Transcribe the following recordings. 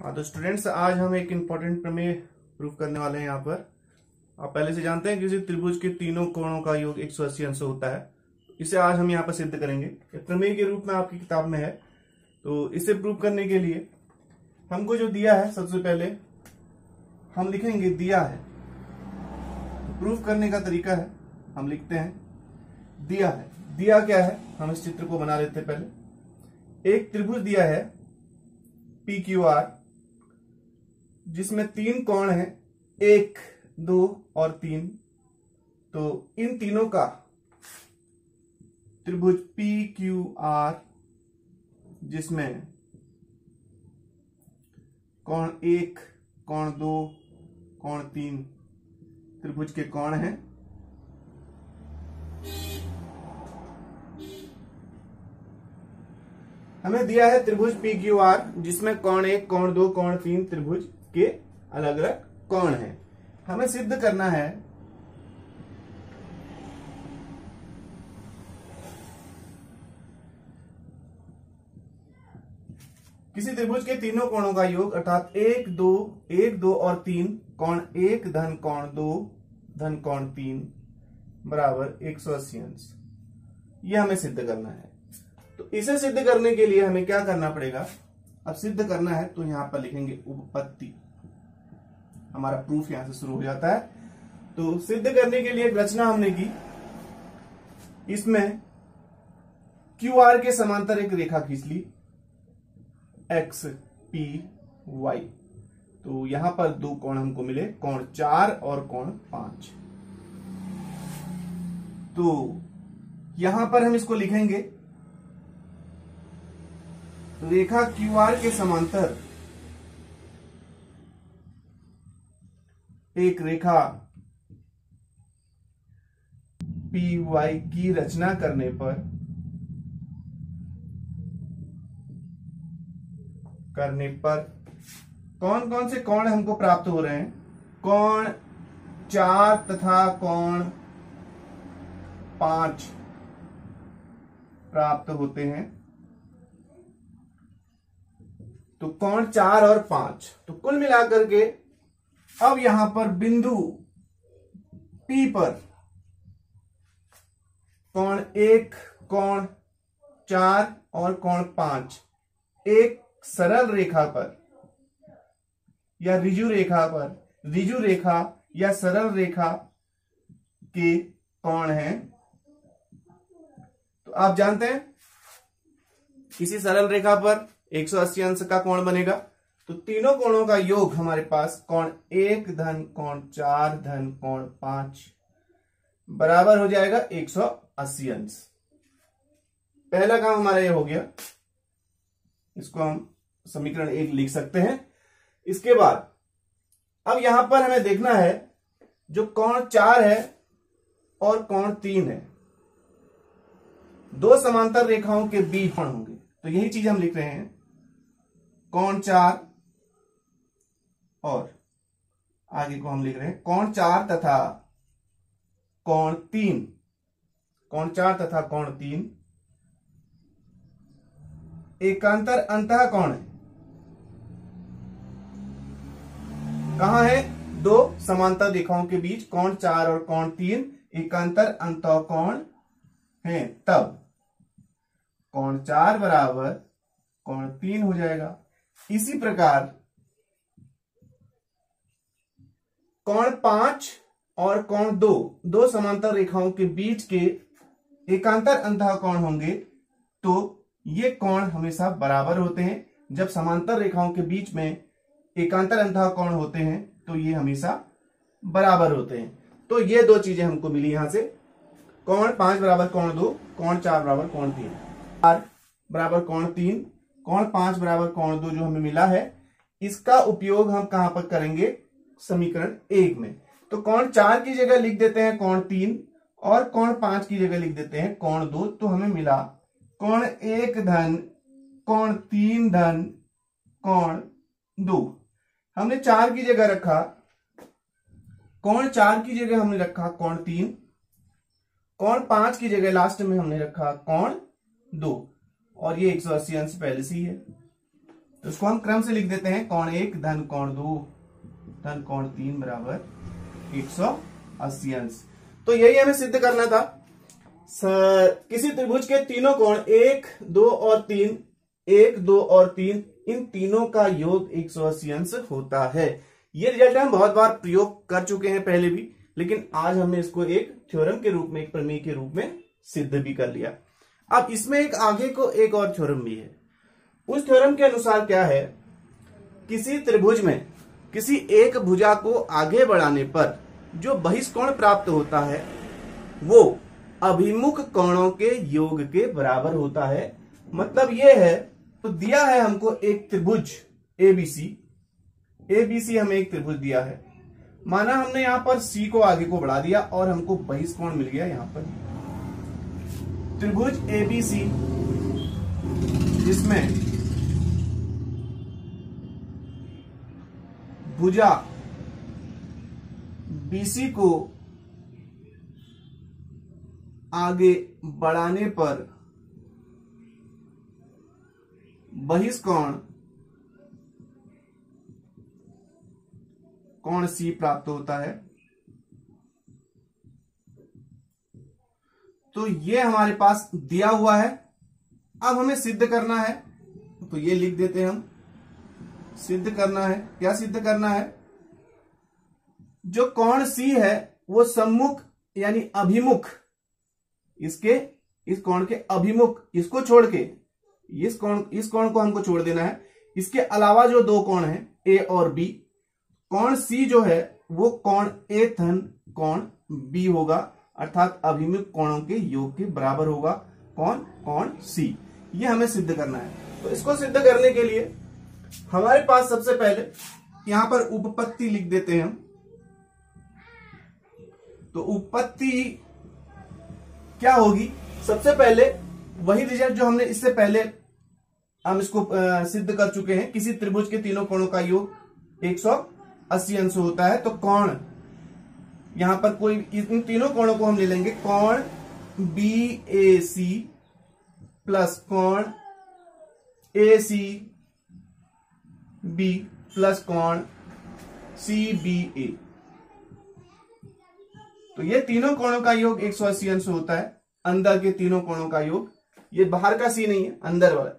हाँ तो स्टूडेंट्स, आज हम एक इम्पोर्टेंट प्रमेय प्रूफ करने वाले हैं। यहाँ पर आप पहले से जानते हैं किसी त्रिभुज के तीनों कोणों का योग 180 अंश होता है। इसे आज हम यहाँ पर सिद्ध करेंगे। प्रमेय के रूप में आपकी किताब में है। तो इसे प्रूफ करने के लिए हमको जो दिया है, सबसे पहले हम लिखेंगे दिया है। प्रूफ करने का तरीका है, हम लिखते हैं दिया है। दिया क्या है, हम इस चित्र को बना लेते हैं। पहले एक त्रिभुज दिया है PQR, जिसमें तीन कोण हैं, 1, 2 और 3। तो इन तीनों का त्रिभुज PQR, जिसमें कोण 1, कोण 2, कोण 3 त्रिभुज के कोण हैं। हमें दिया है त्रिभुज PQR, जिसमें कोण 1, कोण 2, कोण 3 त्रिभुज के अलग अलग कोण हैं। हमें सिद्ध करना है किसी त्रिभुज के तीनों कोणों का योग, अर्थात 1, 2 और 3, कोण 1 धन कोण 2 धन कोण 3 बराबर 180 अंश। यह हमें सिद्ध करना है। तो इसे सिद्ध करने के लिए हमें क्या करना पड़ेगा? अब सिद्ध करना है तो यहां पर लिखेंगे उपपत्ति। हमारा प्रूफ यहां से शुरू हो जाता है। तो सिद्ध करने के लिए एक रचना हमने की। इसमें QR के समांतर एक रेखा खींच ली, X, P, Y। तो यहां पर दो कोण हमको मिले, कोण 4 और कोण 5। तो यहां पर हम इसको लिखेंगे, रेखा QR के समांतर एक रेखा PY की रचना करने पर कौन कौन से कोण हमको प्राप्त हो रहे हैं? कोण 4 तथा कोण 5 प्राप्त होते हैं। तो कोण 4 और 5, तो कुल मिलाकर के अब यहां पर बिंदु P पर कोण 1, कोण 4 और कोण 5 एक सरल रेखा पर या रिजु रेखा या सरल रेखा के कोण हैं। तो आप जानते हैं किसी सरल रेखा पर 180 अंश का कोण बनेगा। तो तीनों कोणों का योग हमारे पास कोण 1 धन कोण 4 धन कोण 5 बराबर हो जाएगा 180 अंश। पहला काम हमारा ये हो गया। इसको हम समीकरण 1 लिख सकते हैं। इसके बाद अब यहां पर हमें देखना है जो कोण 4 है और कोण 3 है, दो समांतर रेखाओं के बीच कोण होंगे। तो यही चीज हम लिख रहे हैं, कोण 4 और आगे को हम लिख रहे हैं कोण 4 तथा कोण 3। कोण 4 तथा कोण 3 एकांतर अंतः कोण है। कहां है? दो समांतर रेखाओं के बीच कोण 4 और कोण 3 एकांतर अंतः कोण है। तब कोण 4 बराबर कोण 3 हो जाएगा। इसी प्रकार कोण 5 और कोण 2 दो समांतर रेखाओं के बीच के एकांतर अंतः कोण होंगे। तो ये कोण हमेशा बराबर होते हैं। जब समांतर रेखाओं के बीच में एकांतर अंतः कोण होते हैं तो ये हमेशा बराबर होते हैं। तो ये दो चीजें हमको मिली यहां से, कोण 5 बराबर कोण 2, कोण 4 बराबर कोण 3, R बराबर कोण 3, कोण 5 बराबर कोण 2 जो हमें मिला है। इसका उपयोग हम कहां पर करेंगे? समीकरण 1 में। तो कोण 4 की जगह लिख देते हैं कोण 3 और कोण 5 की जगह लिख देते हैं कोण 2। तो हमें मिला कोण 1 धन कोण 3 धन कोण 2। हमने 4 की जगह रखा, कोण 4 की जगह हमने रखा कोण 3, कोण 5 की जगह लास्ट में हमने रखा कोण 2, और ये 180 अंश पहले से ही है। तो उसको हम क्रम से लिख देते हैं, कोण 1 धन कोण 2 धन कोण 3 बराबर 180 अंश। तो यही हमें सिद्ध करना था। किसी त्रिभुज के तीनों कोण 1, 2 और 3, 1, 2 और 3, इन तीनों का योग 180 अंश होता है। ये रिजल्ट हम बहुत बार प्रयोग कर चुके हैं पहले भी, लेकिन आज हमने इसको एक थ्योरम के रूप में, एक प्रमेय के रूप में सिद्ध भी कर लिया। अब इसमें एक आगे को एक और थ्योरम भी है। उस थ्योरम के अनुसार क्या है, किसी त्रिभुज में किसी एक भुजा को आगे बढ़ाने पर जो बहिष्कोण प्राप्त होता है वो अभिमुख कोणों के योग के बराबर होता है। मतलब ये है, तो दिया है हमको एक त्रिभुज एबीसी हमें एक त्रिभुज दिया है। माना हमने यहां पर सी को आगे को बढ़ा दिया और हमको बहिष्कोण मिल गया। यहां पर त्रिभुज एबीसी जिसमें भुजा बीसी को आगे बढ़ाने पर बहिष्कोण कोण सी प्राप्त होता है। तो ये हमारे पास दिया हुआ है। अब हमें सिद्ध करना है, तो ये लिख देते हैं हम। सिद्ध करना है, क्या सिद्ध करना है, जो कोण सी है वो सम्मुख यानी अभिमुख, इस कोण के अभिमुख, इसको छोड़ के इस कोण को हमको छोड़ देना है। इसके अलावा जो दो कोण हैं ए और बी, कोण सी जो है वो कोण ए धन कोण बी होगा, अर्थात अभिमुख कोणों के योग के बराबर होगा कोण सी। ये हमें सिद्ध करना है। तो इसको सिद्ध करने के लिए हमारे पास सबसे पहले यहां पर उपपत्ति लिख देते हैं हम। तो उपपत्ति क्या होगी, सबसे पहले वही रिजल्ट जो हमने इससे पहले हम इसको सिद्ध कर चुके हैं। किसी त्रिभुज के तीनों कोणों का योग 180 अंश होता है। तो कोण यहां पर कोई इन तीनों कोणों को हम ले लेंगे, कोण BAC प्लस कोण ACB प्लस कोण CBA। तो ये तीनों कोणों का योग 180 अंश होता है। अंदर के तीनों कोणों का योग, ये बाहर का सी नहीं है, अंदर वाला,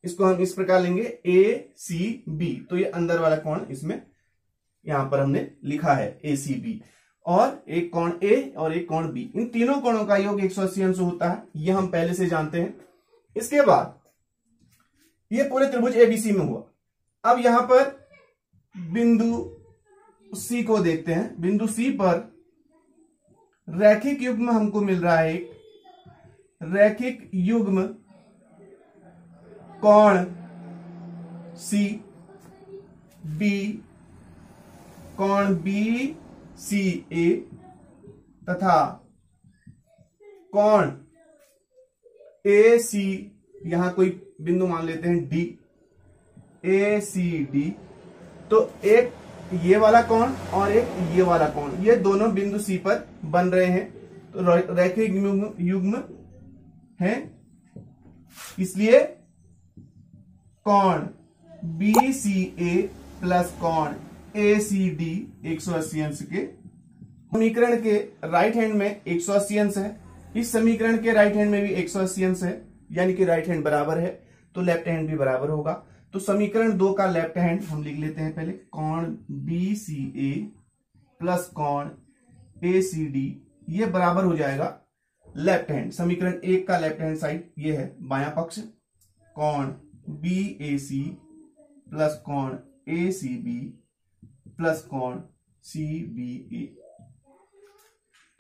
इसको हम इस प्रकार लेंगे ACB। तो ये अंदर वाला कोण इसमें यहां पर हमने लिखा है ACB, और एक कोण A और एक कोण B, इन तीनों कोणों का योग 180 अंश होता है। ये हम पहले से जानते हैं। इसके बाद ये पूरे त्रिभुज ABC में हुआ। अब यहां पर बिंदु C को देखते हैं। बिंदु C पर रैखिक युग्म हमको मिल रहा है, एक रैखिक युग्म कोण CB कोण BCA तथा कोण AC, यहां कोई बिंदु मान लेते हैं D, ACD। तो एक ये वाला कोण और एक ये वाला कोण, ये दोनों बिंदु C पर बन रहे हैं। तो रैखिक युग्म है, इसलिए कोण BCA प्लस कोण ACD 180 अंश के। समीकरण के राइट हैंड में 180 अंश है, इस समीकरण के राइट हैंड में भी 180 अंश है, यानी कि राइट हैंड बराबर है तो लेफ्ट हैंड भी बराबर होगा। तो समीकरण 2 का लेफ्ट हैंड हम लिख लेते हैं पहले, कोण BCA प्लस कोण ACD, ये बराबर हो जाएगा लेफ्ट हैंड। समीकरण 1 का लेफ्ट हैंड साइड ये है बायां पक्ष, कोण BAC प्लस कोण ACB प्लस कोण CBA।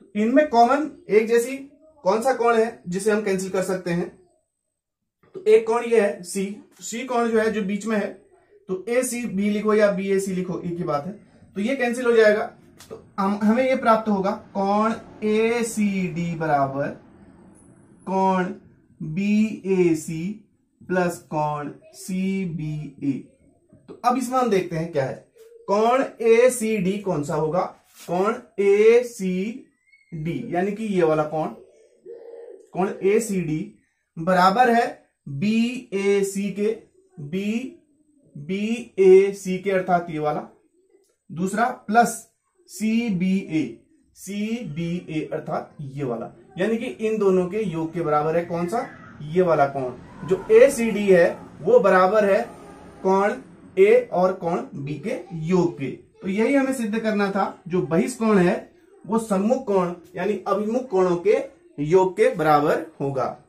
तो इनमें कॉमन एक जैसी कौन सा कोण है जिसे हम कैंसिल कर सकते हैं, तो एक कोण ये है C कोण जो है जो बीच में है, तो ACB लिखो या BAC लिखो, एक ही बात है। तो ये कैंसिल हो जाएगा। तो हमें ये प्राप्त होगा कोण ACD बराबर कोण BAC प्लस कोण CBA। तो अब इसमें हम देखते हैं क्या है, कोण ACD कौन सा होगा, कोण ACD यानी कि ये वाला कोण ACD बराबर है BAC के। BAC के अर्थात ये वाला, दूसरा प्लस CBA अर्थात ये वाला, यानी कि इन दोनों के योग के बराबर है कौन सा, ये वाला कोण। जो ACD है वो बराबर है कोण A और कोण B के योग के। तो यही हमें सिद्ध करना था, जो बहिष्कोण है वो सम्मुख कोण यानी अभिमुख कोणों के योग के बराबर होगा।